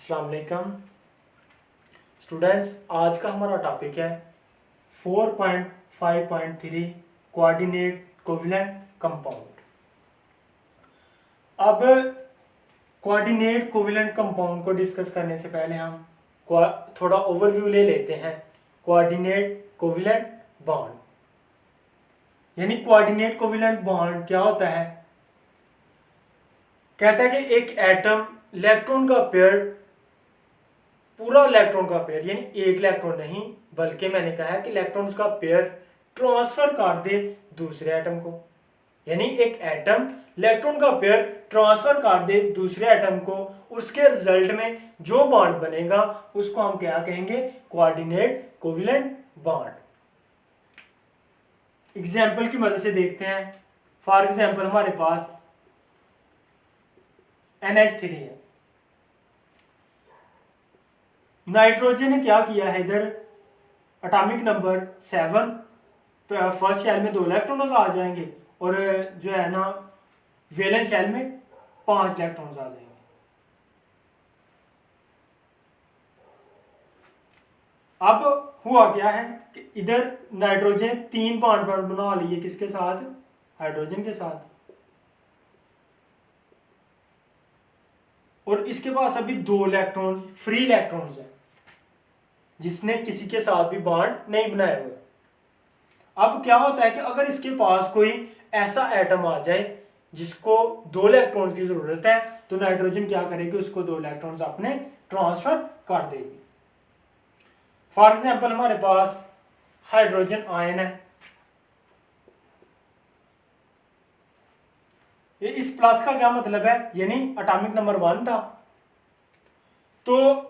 अस्सलाम वालेकुम स्टूडेंट्स। आज का हमारा टॉपिक है 4.5.3 कोऑर्डिनेट कोवेलेंट कंपाउंड। अब कोऑर्डिनेट कोवेलेंट कंपाउंड को डिस्कस करने से पहले हम थोड़ा ओवरव्यू ले लेते हैं। कोऑर्डिनेट कोवेलेंट बॉन्ड यानी कोऑर्डिनेट कोवेलेंट बॉन्ड क्या होता है? कहता है कि एक एटम इलेक्ट्रॉन का पेयर, पूरा इलेक्ट्रॉन का पेयर यानी एक इलेक्ट्रॉन नहीं बल्कि मैंने कहा है कि इलेक्ट्रॉन्स का पेयर ट्रांसफर कर दे दूसरे एटम को। यानी एक एटम इलेक्ट्रॉन का पेयर ट्रांसफर कर दे दूसरे एटम को, उसके रिजल्ट में जो बॉन्ड बनेगा उसको हम क्या कहेंगे? Coordinate covalent bond. एग्जाम्पल की मदद से देखते हैं। फॉर एग्जाम्पल हमारे पास NH3 है। नाइट्रोजन ने क्या किया है? इधर एटॉमिक नंबर 7, फर्स्ट शेल में 2 इलेक्ट्रॉन आ जाएंगे और जो है ना वैलेंस शेल में 5 इलेक्ट्रॉन आ जाएंगे। अब हुआ क्या है कि इधर नाइट्रोजन 3 बॉन्ड बना लिए, किसके साथ? हाइड्रोजन के साथ। और इसके पास अभी 2 इलेक्ट्रॉन फ्री इलेक्ट्रॉन्स हैं जिसने किसी के साथ भी बॉन्ड नहीं बनाया हुआ। अब क्या होता है कि अगर इसके पास कोई ऐसा एटम आ जाए जिसको 2 इलेक्ट्रॉन्स की जरूरत है तो नाइट्रोजन क्या करेगी? उसको 2 इलेक्ट्रॉन्स अपने ट्रांसफर कर देगी। फॉर एग्जाम्पल हमारे पास हाइड्रोजन आयन है। ये इस प्लस का क्या मतलब है? यानी एटॉमिक नंबर 1 था तो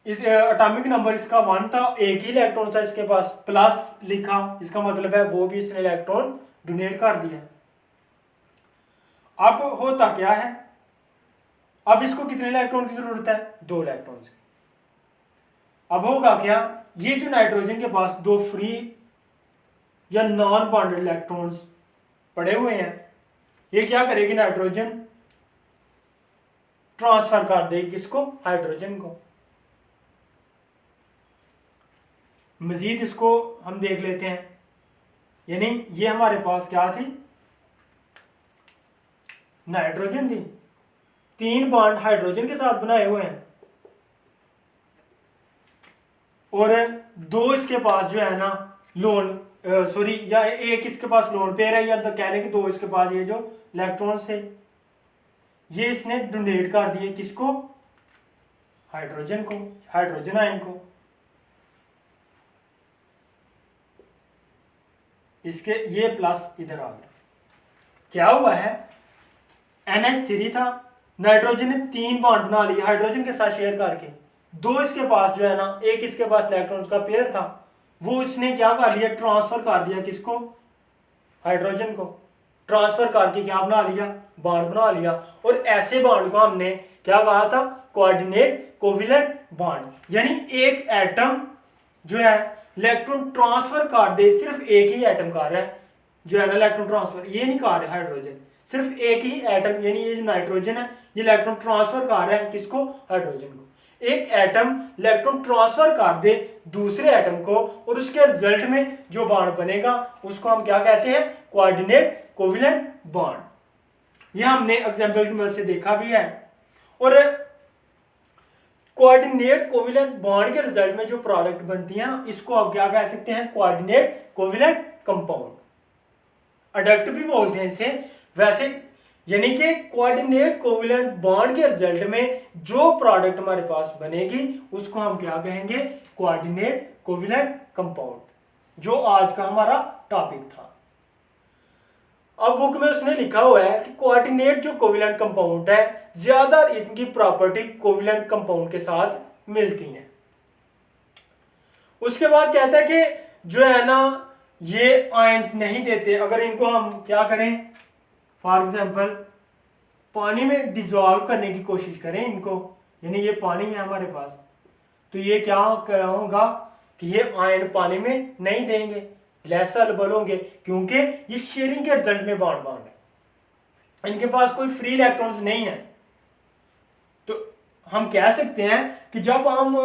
इस एटॉमिक नंबर इसका 1 था, एक ही इलेक्ट्रॉन था इसके पास, प्लस लिखा, इसका मतलब है वो भी इसने इलेक्ट्रॉन डोनेट कर दिया। अब होता क्या है? अब इसको कितने इलेक्ट्रॉन की जरूरत है? 2 इलेक्ट्रॉन की। अब होगा क्या? ये जो नाइट्रोजन के पास 2 फ्री या नॉन बॉन्डेड इलेक्ट्रॉन्स पड़े हुए हैं, ये क्या करेगी? नाइट्रोजन ट्रांसफर कर देगी किसको? हाइड्रोजन को। मजीद इसको हम देख लेते हैं। यानी ये हमारे पास क्या थी? नाइट्रोजन थी, 3 बॉन्ड हाइड्रोजन के साथ बनाए हुए हैं और 2 इसके पास जो है ना लोन या एक इसके पास लोन पेयर है, या तो कह रहे कि 2 इसके पास ये जो इलेक्ट्रॉन्स थे ये इसने डोनेट कर दिए किसको? हाइड्रोजन को, हाइड्रोजन आयन को। इसके ये प्लस इधर आ गया। क्या हुआ है? NH3 था, नाइट्रोजन ने 3 बॉन्ड बना लिए हाइड्रोजन के साथ शेयर करके। 2 इसके पास जो है ना, एक इसके पास इलेक्ट्रॉन्स का पेयर था, वो इसने क्या कर लिया? ट्रांसफर कर दिया किसको? हाइड्रोजन को। ट्रांसफर करके क्या बना लिया? बॉन्ड बना लिया। और ऐसे बॉन्ड को हमने क्या कहा था? Coordinate covalent bond. यानी एक एटम जो है इलेक्ट्रॉन ट्रांसफर कर दे, सिर्फ एक ही एटम कर रहा है जो है ना इलेक्ट्रॉन ट्रांसफर, ये नहीं कर रहा हाइड्रोजन, सिर्फ एक ही एटम यानी ये जो नाइट्रोजन है ये इलेक्ट्रॉन ट्रांसफर कर रहा है किसको? हाइड्रोजन को। एक एटम इलेक्ट्रॉन ट्रांसफर कर दे दूसरे एटम को और उसके रिजल्ट में जो बॉन्ड बनेगा उसको हम क्या कहते हैं? Coordinate covalent bond. यह हमने एग्जांपल की मदद से देखा भी है। और कोऑर्डिनेट कोवेलेंट बॉन्ड के रिजल्ट में जो प्रोडक्ट बनती है ना, इसको आप क्या कह सकते हैं? Coordinate covalent compound. अडक्ट भी बोलते हैं इसे वैसे। यानी कि कोऑर्डिनेट कोवेलेंट बॉन्ड के रिजल्ट में जो प्रोडक्ट हमारे पास बनेगी उसको हम क्या कहेंगे? कोऑर्डिनेट कोवेलेंट कंपाउंड, जो आज का हमारा टॉपिक था। अब बुक में उसने लिखा हुआ है कि कोऑर्डिनेट जो कोवेलेंट कंपाउंड है ज्यादा इसकी प्रॉपर्टी कोवेलेंट कंपाउंड के साथ मिलती हैं। उसके बाद कहता है कि जो है ना ये आयंस नहीं देते, अगर इनको हम क्या करें? फॉर एग्जाम्पल पानी में डिजॉल्व करने की कोशिश करें इनको, यानी ये पानी है हमारे पास, तो ये क्या होगा कि ये आयन पानी में नहीं देंगे, लेस सॉल्युबल होंगे, क्योंकि ये शेयरिंग के रिजल्ट में बॉन्ड है, इनके पास कोई फ्री इलेक्ट्रॉन्स नहीं है। तो हम कह सकते हैं कि जब हम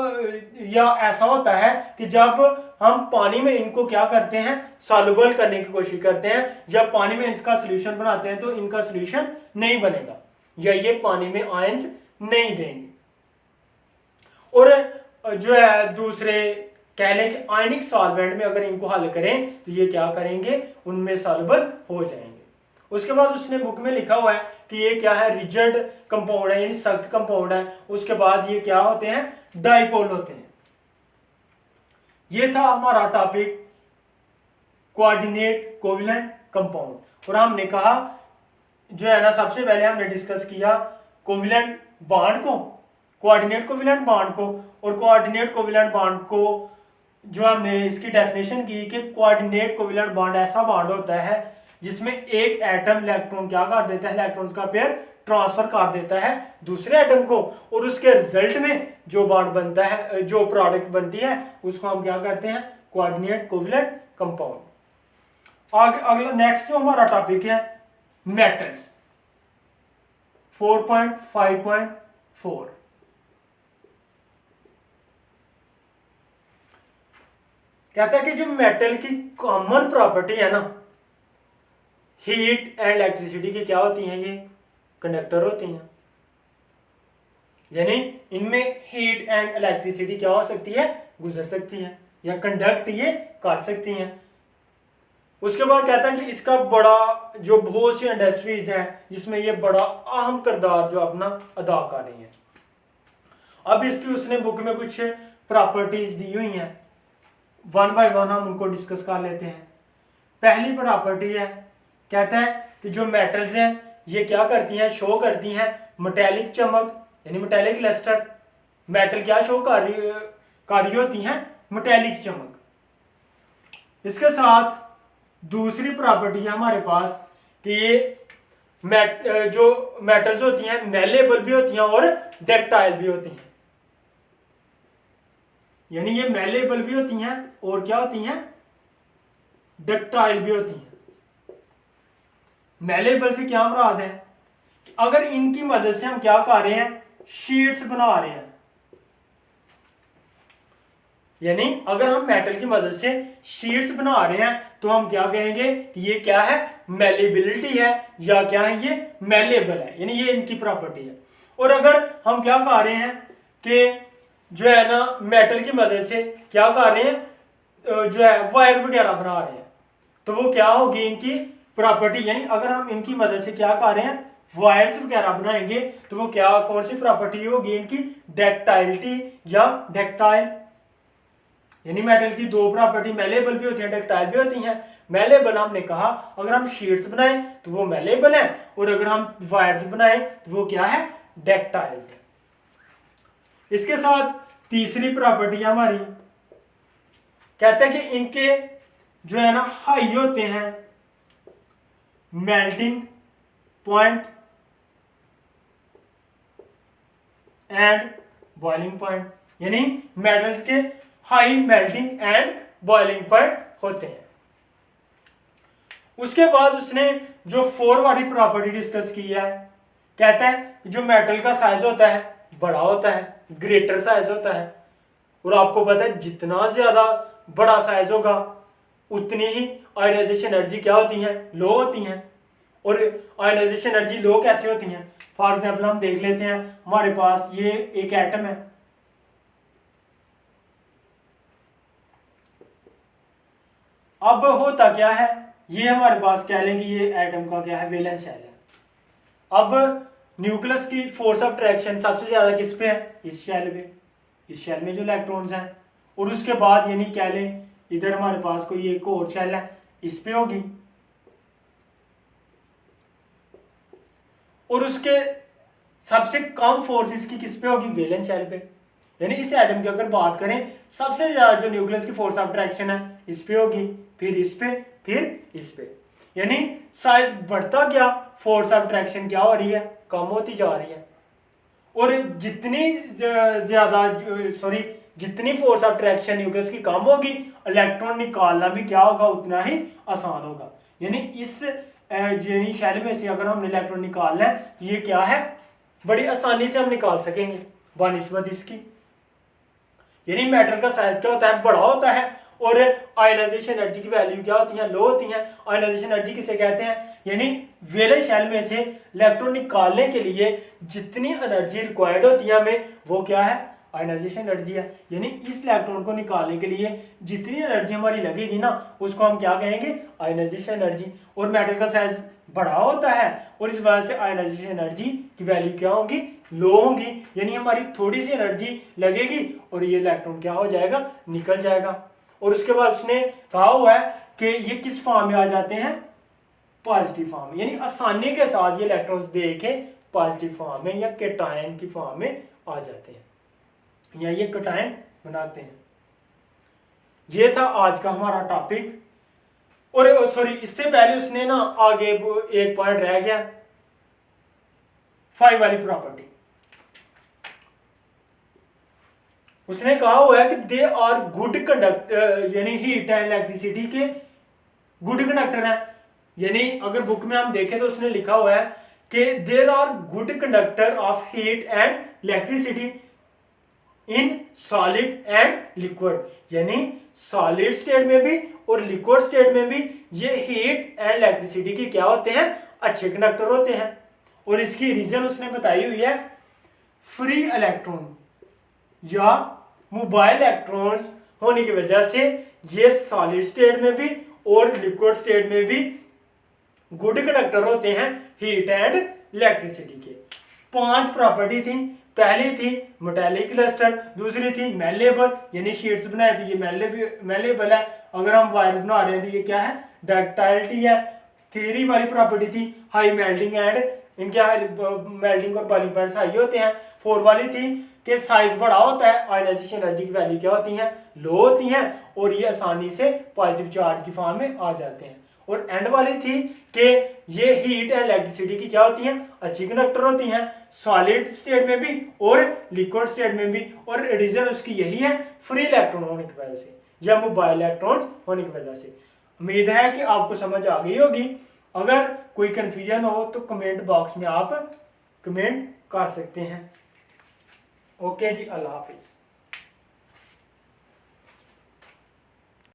या ऐसा होता है कि जब हम पानी में इनको क्या करते हैं, सॉल्युबल करने की कोशिश करते हैं, जब पानी में इसका सोल्यूशन बनाते हैं तो इनका सोल्यूशन नहीं बनेगा या ये पानी में आयंस नहीं देंगे। और जो है दूसरे कह लें कि आयनिक सॉल्वेंट में अगर इनको हल करें तो ये क्या करेंगे, उनमें सॉल्युबल हो जाएंगे। उसके बाद उसने बुक में लिखा हुआ है कि ये क्या है, रिजिड कंपाउंड है यानी सख्त कंपाउंड है। उसके बाद ये क्या होते हैं, डाइपोल होते हैं। ये था हमारा टॉपिक कोऑर्डिनेट कोवेलेंट कंपाउंड। और हमने कहा जो है ना, सबसे पहले हमने डिस्कस किया कोवेलेंट बॉन्ड को, कोऑर्डिनेट कोवेलेंट बॉन्ड को, और कोऑर्डिनेट कोवेलेंट बॉन्ड को जो हमने इसकी डेफिनेशन की कि कोऑर्डिनेट कोवेलेंट बॉन्ड ऐसा बॉन्ड होता है जिसमें एक एटम इलेक्ट्रॉन क्या कर देता है, इलेक्ट्रॉन्स का पेयर ट्रांसफर कर देता है दूसरे एटम को, और उसके रिजल्ट में जो बॉन्ड बनता है, जो प्रोडक्ट बनती है, उसको हम क्या करते हैं, कोऑर्डिनेट कोवेलेंट कंपाउंड। आगे अगला नेक्स्ट जो हमारा टॉपिक है मेटल्स 4.5.4। कहता है कि जो मेटल की कॉमन प्रॉपर्टी है ना, हीट एंड इलेक्ट्रिसिटी की क्या होती हैं, ये कंडक्टर होती हैं। यानी इनमें हीट एंड इलेक्ट्रिसिटी क्या हो सकती है, गुजर सकती है या कंडक्ट ये कर सकती हैं। उसके बाद कहता है कि इसका बड़ा जो बहुत सी इंडस्ट्रीज हैं जिसमें ये बड़ा अहम किरदार जो अपना अदा कर रही हैं। अब इसकी उसने बुक में कुछ प्रॉपर्टीज दी हुई हैं, वन बाय वन हम उनको डिस्कस कर लेते हैं। पहली प्रॉपर्टी है, कहता है कि जो मेटल्स हैं ये क्या करती हैं, शो करती हैं मेटेलिक चमक यानी मेटेलिक लस्टर। मेटल क्या शो कर रही होती हैं, मेटेलिक चमक। इसके साथ दूसरी प्रॉपर्टी है हमारे पास कि ये जो मेटल्स होती हैं मेलेबल भी होती हैं और डक्टाइल भी होती हैं। यानी ये मेलेबल भी होती हैं और क्या होती हैं, डक्टाइल भी होती हैं। मेलेबल से क्या मुराद है कि अगर इनकी मदद से हम क्या कर रहे हैं, शीट्स बना रहे हैं। यानी अगर हम मेटल की मदद से शीट्स बना रहे हैं तो हम क्या कहेंगे कि ये क्या है, मेलेबिलिटी है या क्या है, ये मेलेबल है, यानी ये इनकी प्रॉपर्टी है। और अगर हम क्या कर रहे हैं कि जो है ना मेटल की मदद से क्या कर रहे हैं, जो है वायर वगैरह बना रहे हैं, तो वो क्या होगी इनकी प्रॉपर्टी। यानी अगर हम इनकी मदद से क्या कर रहे हैं, वायर्स वगैरह बनाएंगे, तो वो क्या, कौन सी प्रॉपर्टी होगी इनकी, डक्टाइलिटी या डक्टाइल। यानी मेटल की दो प्रॉपर्टी, मेलेबल भी होती है, डक्टाइल भी होती हैं। मेलेबल हमने कहा अगर हम शीट्स बनाएं तो वो मेलेबल है, और अगर हम वायर्स बनाएं तो वो क्या है, डक्टाइल है। इसके साथ तीसरी प्रॉपर्टी हमारी कहते हैं कि इनके जो है ना हाई होते हैं melting point and boiling point. यानी मेटल्स के high melting and boiling point होते हैं। उसके बाद उसने जो 4 वाली प्रॉपर्टी डिस्कस की है, कहता है कि जो मेटल का साइज होता है बड़ा होता है, ग्रेटर साइज होता है। और आपको पता है जितना ज्यादा बड़ा साइज होगा उतनी ही आयोनाइजेशन एनर्जी क्या होती है, लो होती हैं। और आयोनाइजेशन एनर्जी लो कैसे होती हैं, फॉर एग्जाम्पल हम देख लेते हैं, हमारे पास ये एक एटम है, अब होता क्या है, ये हमारे पास कह लें कि ये एटम का क्या है, वैलेंस शेल है। अब न्यूक्लियस की फोर्स ऑफ अट्रैक्शन सबसे ज्यादा किस पे है, इस शेल पे, इस शेल में जो इलेक्ट्रॉन्स हैं। और उसके बाद यानी कह लें इधर हमारे पास कोई एक और शेल है, इस पे होगी, और उसके सबसे कम फोर्स इसकी किस पे होगी, वैलेंस शेल पे। यानी इस एटम की अगर बात करें सबसे ज्यादा जो न्यूक्लियस की फोर्स ऑफ अट्रैक्शन है इस पे होगी, फिर इस पे, फिर इस पे। यानी साइज बढ़ता गया, फोर्स ऑफ अट्रैक्शन क्या हो रही है, कम होती जा रही है। और जितनी जितनी फोर्स ऑफ अट्रैक्शन न्यूक्लियस की कम होगी, इलेक्ट्रॉन निकालना भी क्या होगा, उतना ही आसान होगा। यानी इस यानी शेल में से अगर हमने इलेक्ट्रॉन निकालना है तो ये क्या है, बड़ी आसानी से हम निकाल सकेंगे। बनिस्बत इसकी। यानी मेटल का साइज क्या होता है, बड़ा होता है, और आयनाइजेशन एनर्जी की वैल्यू क्या होती है, लो होती है। आयनाइजेशन एनर्जी किसे कहते हैं, यानी वेले शेल में से इलेक्ट्रॉन निकालने के लिए जितनी एनर्जी रिक्वायर्ड होती है हमें, वो क्या है, आयनाइजेशन एनर्जी है। यानी इस इलेक्ट्रॉन को निकालने के लिए जितनी एनर्जी हमारी लगेगी ना, उसको हम क्या कहेंगे, आयनाइजेशन एनर्जी। और मेटल का साइज बड़ा होता है और इस वजह से आयनाइजेशन एनर्जी की वैल्यू क्या होगी, लो होगी। यानी हमारी थोड़ी सी एनर्जी लगेगी और ये इलेक्ट्रॉन क्या हो जाएगा, निकल जाएगा। और उसके बाद उसने कहा हुआ है कि ये किस फॉर्म में आ जाते हैं, पॉजिटिव फॉर्म में। यानी आसानी के साथ ये इलेक्ट्रॉन्स देखें पॉजिटिव फॉर्म में या कैटायन की फॉर्म में आ जाते हैं, या ये कैटायन बनाते हैं। ये था आज का हमारा टॉपिक। और सॉरी, इससे पहले उसने ना आगे एक पॉइंट रह गया, 5 वाली प्रॉपर्टी। उसने कहा हुआ है कि दे आर गुड कंडक्टर, यानी हीट एंड इलेक्ट्रिसिटी के गुड कंडक्टर हैं। यानी अगर बुक में हम देखें तो उसने लिखा हुआ है कि there are good conductor of heat and electricity in solid and liquid. यानी सॉलिड स्टेट में भी और लिक्विड स्टेट में भी ये हीट एंड इलेक्ट्रिसिटी के क्या होते हैं, अच्छे कंडक्टर होते हैं। और इसकी रीजन उसने बताई हुई है, फ्री इलेक्ट्रॉन या मोबाइल इलेक्ट्रॉन्स होने की वजह से ये सॉलिड स्टेट में भी और लिक्विड स्टेट में भी गुड कंडक्टर होते हैं हीट एंड इलेक्ट्रिसिटी के। 5 प्रॉपर्टी थी। पहली थी मेटालिक क्लस्टर, दूसरी थी मेलेबल, यानी शीट्स बनाए तो ये मेलेबल है। अगर हम वायर बना रहे हैं तो ये क्या है, डक्टाइलिटी है। 3 वाली प्रॉपर्टी थी हाई मेल्टिंग एंड, इनके मेल्टिंग और बॉइलिंग पॉइंट्स हाई होते हैं। 4 वाली थी कि साइज बड़ा होता है, आयनाइजेशन एनर्जी की वैल्यू क्या होती है, लो होती हैं, और ये आसानी से पॉजिटिव चार्ज की फॉर्म में आ जाते हैं। और एंड वाली थी कि ये हीट एंड इलेक्ट्रिसिटी की क्या होती हैं, अच्छी कंडक्टर होती हैं, सॉलिड स्टेट में भी और लिक्विड स्टेट में भी। और रीजन उसकी यही है, फ्री इलेक्ट्रॉन होने की वजह से या मोबाइल इलेक्ट्रॉन होने की वजह से। उम्मीद है कि आपको समझ आ गई होगी। अगर कोई कंफ्यूजन हो तो कमेंट बॉक्स में आप कमेंट कर सकते हैं। ओके जी, अल्लाह हाफिज।